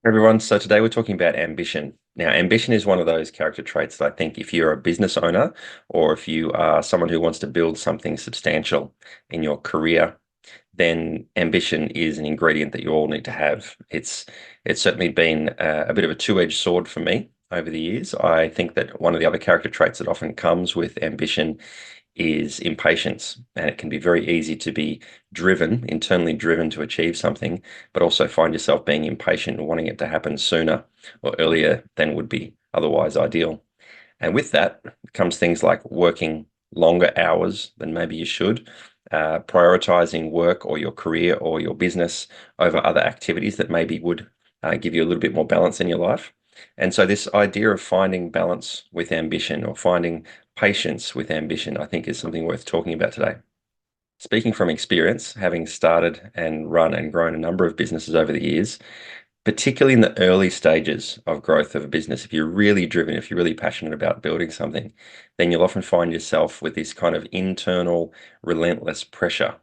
Everyone, so today we're talking about ambition. Now, ambition is one of those character traits that I think if you're a business owner or if you are someone who wants to build something substantial in your career, then ambition is an ingredient that you all need to have. It's certainly been a bit of a two-edged sword for me over the years. I think that one of the other character traits that often comes with ambition is impatience. And it can be very easy to be driven, internally driven to achieve something, but also find yourself being impatient and wanting it to happen sooner or earlier than would be otherwise ideal. And with that comes things like working longer hours than maybe you should, prioritizing work or your career or your business over other activities that maybe would give you a little bit more balance in your life. And so, this idea of finding balance with ambition or finding patience with ambition, I think, is something worth talking about today. Speaking from experience, having started and run and grown a number of businesses over the years, particularly in the early stages of growth of a business, if you're really driven, if you're really passionate about building something, then you'll often find yourself with this kind of internal, relentless pressure.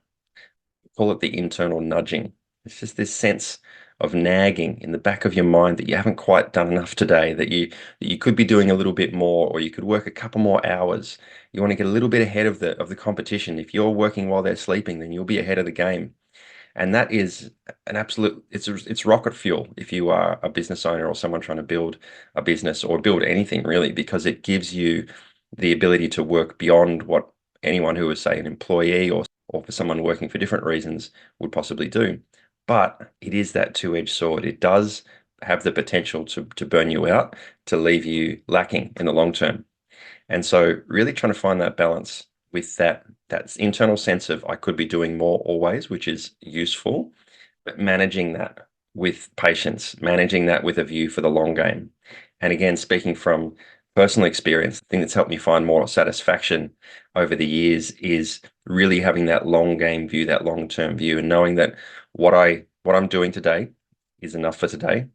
Call it the internal nudging. It's just this sense of nagging in the back of your mind that you haven't quite done enough today, that you could be doing a little bit more, or you could work a couple more hours. You want to get a little bit ahead of the competition. If you're working while they're sleeping, then you'll be ahead of the game. And that is an absolute, it's rocket fuel if you are a business owner or someone trying to build a business or build anything really, because it gives you the ability to work beyond what anyone who is, say, an employee or for someone working for different reasons would possibly do. But it is that two-edged sword. It does have the potential to burn you out, to leave you lacking in the long term. And so really trying to find that balance with that internal sense of I could be doing more always, which is useful, but managing that with patience, managing that with a view for the long game. And again, speaking from personal experience, the thing that's helped me find more satisfaction over the years is really having that long game view, that long-term view, and knowing that what I'm doing today is enough for today.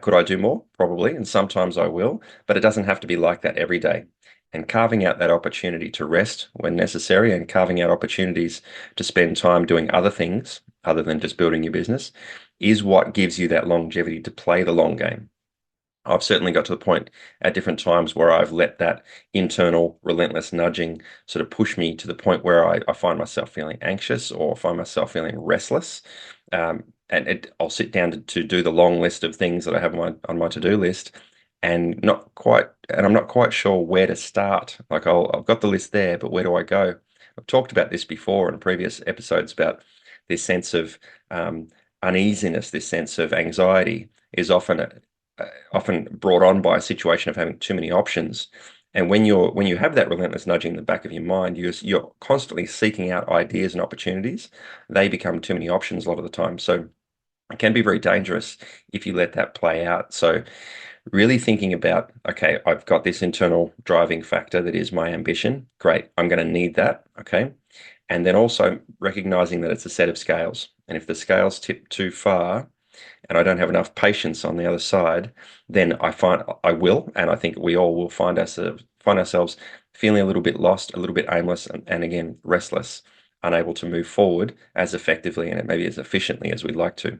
Could I do more? Probably, and sometimes I will, but it doesn't have to be like that every day. And carving out that opportunity to rest when necessary and carving out opportunities to spend time doing other things other than just building your business is what gives you that longevity to play the long game. I've certainly got to the point at different times where I've let that internal relentless nudging sort of push me to the point where I find myself feeling anxious or find myself feeling restless. I'll sit down to do the long list of things that I have on my to-do list and I'm not quite sure where to start. Like I've got the list there, but where do I go? I've talked about this before in previous episodes about this sense of uneasiness, this sense of anxiety is often brought on by a situation of having too many options. And when you have that relentless nudging in the back of your mind, you're constantly seeking out ideas and opportunities. They become too many options a lot of the time. So it can be very dangerous if you let that play out. So really thinking about, okay, I've got this internal driving factor that is my ambition. Great, I'm going to need that. Okay. And then also recognizing that it's a set of scales. And if the scales tip too far, and I don't have enough patience on the other side, then and I think we all will find ourselves feeling a little bit lost, a little bit aimless, and again restless, unable to move forward as effectively and maybe as efficiently as we'd like to.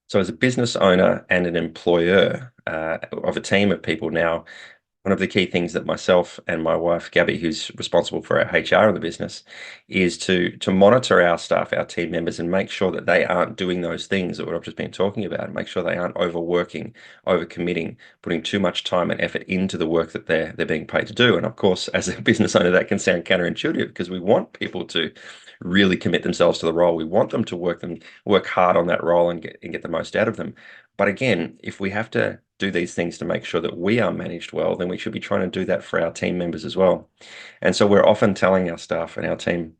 So, as a business owner and an employer of a team of people now, one of the key things that myself and my wife Gabby, who's responsible for our HR in the business, is to monitor our staff, our team members, and make sure that they aren't doing those things that I've just been talking about, and make sure they aren't overworking, overcommitting, putting too much time and effort into the work that they're being paid to do. And of course, as a business owner, that can sound counterintuitive because we want people to really commit themselves to the role. We want them to work hard on that role and get the most out of them. But again, if we have to do these things to make sure that we are managed well, then we should be trying to do that for our team members as well. And so we're often telling our staff and our team,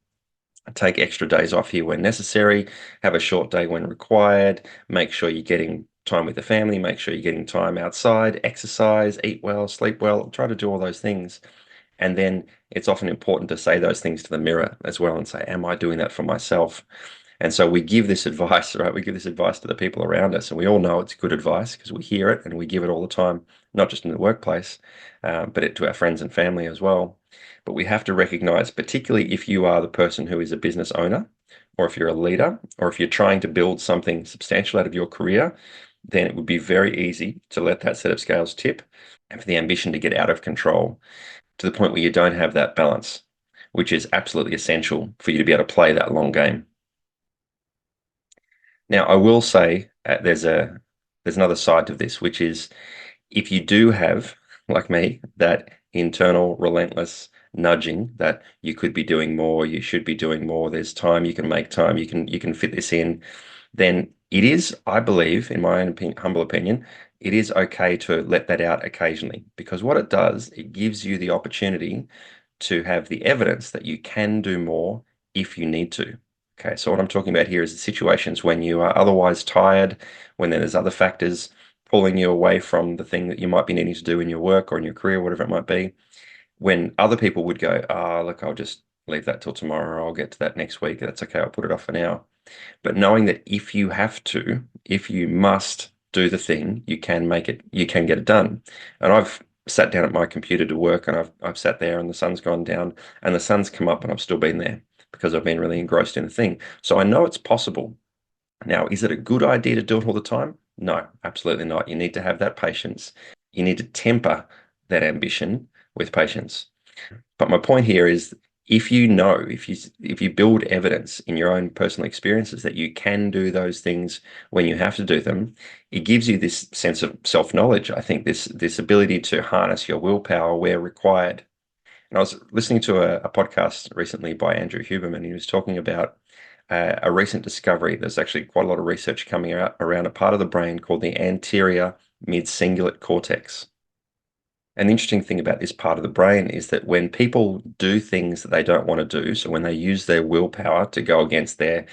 take extra days off here when necessary, have a short day when required, make sure you're getting time with the family, make sure you're getting time outside, exercise, eat well, sleep well, try to do all those things. And then it's often important to say those things to the mirror as well and say, am I doing that for myself? And so we give this advice, right? We give this advice to the people around us, and we all know it's good advice because we hear it and we give it all the time, not just in the workplace, to our friends and family as well. But we have to recognize, particularly if you are the person who is a business owner, or if you're a leader, or if you're trying to build something substantial out of your career, then it would be very easy to let that set of scales tip and for the ambition to get out of control to the point where you don't have that balance, which is absolutely essential for you to be able to play that long game. Now, I will say there's another side to this, which is if you do have, like me, that internal relentless nudging that you could be doing more, you should be doing more, there's time, you can make time, you can fit this in, then it is, I believe, in my own humble opinion, it is okay to let that out occasionally because what it does, it gives you the opportunity to have the evidence that you can do more if you need to. Okay, so what I'm talking about here is the situations when you are otherwise tired, when there's other factors pulling you away from the thing that you might be needing to do in your work or in your career, whatever it might be, when other people would go, look, I'll just leave that till tomorrow, I'll get to that next week, that's okay, I'll put it off for now. But knowing that if you have to, if you must do the thing, you can make it, you can get it done. And I've sat down at my computer to work and I've sat there and the sun's gone down and the sun's come up and I've still been there because I've been really engrossed in the thing. So I know it's possible. Now, is it a good idea to do it all the time? No, absolutely not. You need to have that patience. You need to temper that ambition with patience. But my point here is if you know, if you build evidence in your own personal experiences that you can do those things when you have to do them, it gives you this sense of self-knowledge. I think this ability to harness your willpower where required. And I was listening to a podcast recently by Andrew Huberman, and he was talking about a recent discovery. There's actually quite a lot of research coming out around a part of the brain called the anterior mid-cingulate cortex. And the interesting thing about this part of the brain is that when people do things that they don't want to do, so when they use their willpower to go against their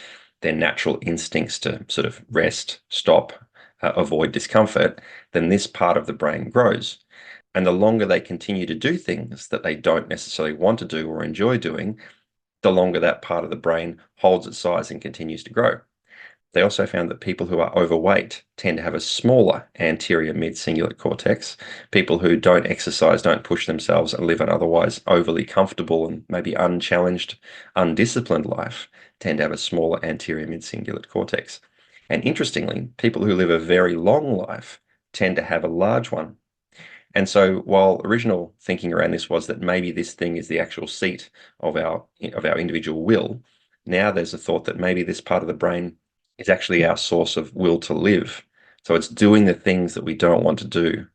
natural instincts to sort of rest, stop, avoid discomfort, then this part of the brain grows. And the longer they continue to do things that they don't necessarily want to do or enjoy doing, the longer that part of the brain holds its size and continues to grow. They also found that people who are overweight tend to have a smaller anterior mid-cingulate cortex. People who don't exercise, don't push themselves, and live an otherwise overly comfortable and maybe unchallenged, undisciplined life tend to have a smaller anterior mid-cingulate cortex. And interestingly, people who live a very long life tend to have a large one. And so while original thinking around this was that maybe this thing is the actual seat of our individual will, now there's a thought that maybe this part of the brain is actually our source of will to live. So it's doing the things that we don't want to do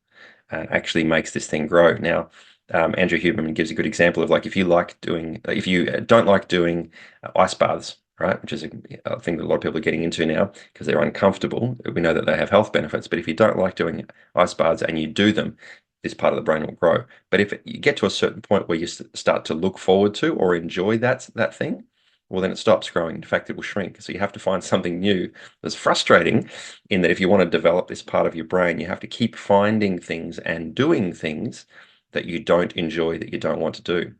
actually makes this thing grow. Now, Andrew Huberman gives a good example of like if you don't like doing ice baths, right, which is a thing that a lot of people are getting into now because they're uncomfortable. We know that they have health benefits, but if you don't like doing ice baths and you do them, this part of the brain will grow. But if you get to a certain point where you start to look forward to or enjoy that thing, well, then it stops growing. In fact, it will shrink. So you have to find something new. That's frustrating in that if you want to develop this part of your brain, you have to keep finding things and doing things that you don't enjoy, that you don't want to do.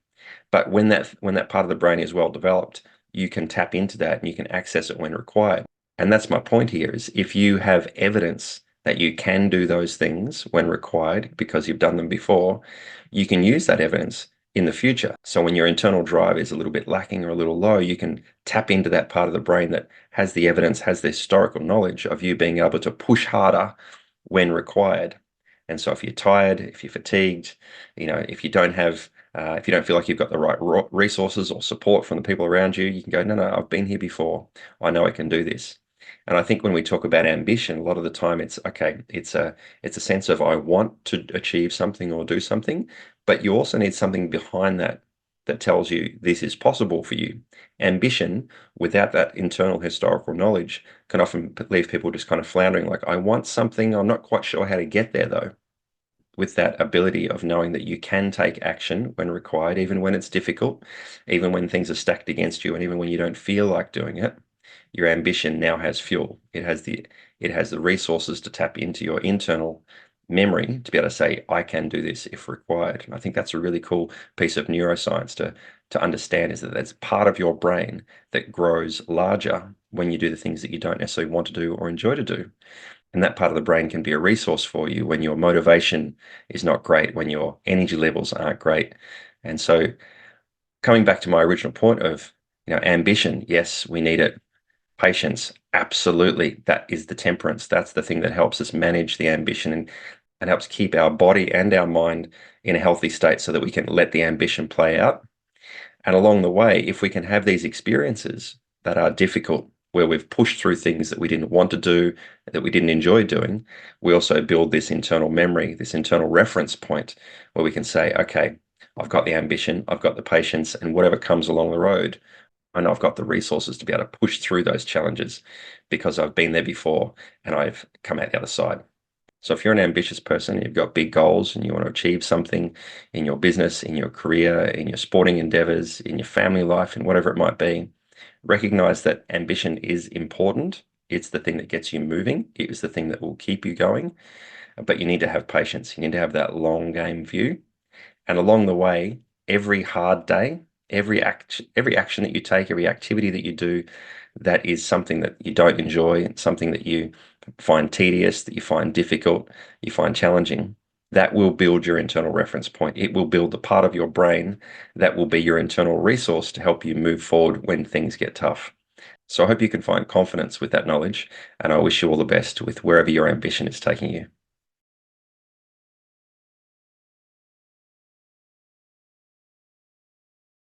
But when that part of the brain is well developed, you can tap into that and you can access it when required. And that's my point here is if you have evidence that you can do those things when required because you've done them before, you can use that evidence in the future. So when your internal drive is a little bit lacking or a little low, you can tap into that part of the brain that has the evidence, has the historical knowledge of you being able to push harder when required. And so if you're tired, if you're fatigued, if you don't feel like you've got the right resources or support from the people around you, you can go, no, no, I've been here before. I know I can do this. And I think when we talk about ambition, a lot of the time it's okay, it's a sense of I want to achieve something or do something, but you also need something behind that that tells you this is possible for you. Ambition without that internal historical knowledge can often leave people just kind of floundering, like, I want something, I'm not quite sure how to get there though. With that ability of knowing that you can take action when required, even when it's difficult, even when things are stacked against you, and even when you don't feel like doing it, your ambition now has fuel. It has the resources to tap into your internal memory to be able to say, I can do this if required. And I think that's a really cool piece of neuroscience to understand is that that's part of your brain that grows larger when you do the things that you don't necessarily want to do or enjoy to do. And that part of the brain can be a resource for you when your motivation is not great, when your energy levels aren't great. And so coming back to my original point of, ambition, yes, we need it. Patience, absolutely. That is the temperance. That's the thing that helps us manage the ambition and helps keep our body and our mind in a healthy state so that we can let the ambition play out. And along the way, if we can have these experiences that are difficult, where we've pushed through things that we didn't want to do, that we didn't enjoy doing, we also build this internal memory, this internal reference point where we can say, okay, I've got the ambition, I've got the patience, and whatever comes along the road, I know I've got the resources to be able to push through those challenges because I've been there before and I've come out the other side. So if you're an ambitious person, you've got big goals and you want to achieve something in your business, in your career, in your sporting endeavors, in your family life, and whatever it might be, recognize that ambition is important. It's the thing that gets you moving. It is the thing that will keep you going. But you need to have patience. You need to have that long game view. And along the way, every hard day, every action that you take, every activity that you do, that is something that you don't enjoy, something that you find tedious, that you find difficult, you find challenging, that will build your internal reference point. It will build the part of your brain that will be your internal resource to help you move forward when things get tough. So I hope you can find confidence with that knowledge, and I wish you all the best with wherever your ambition is taking you.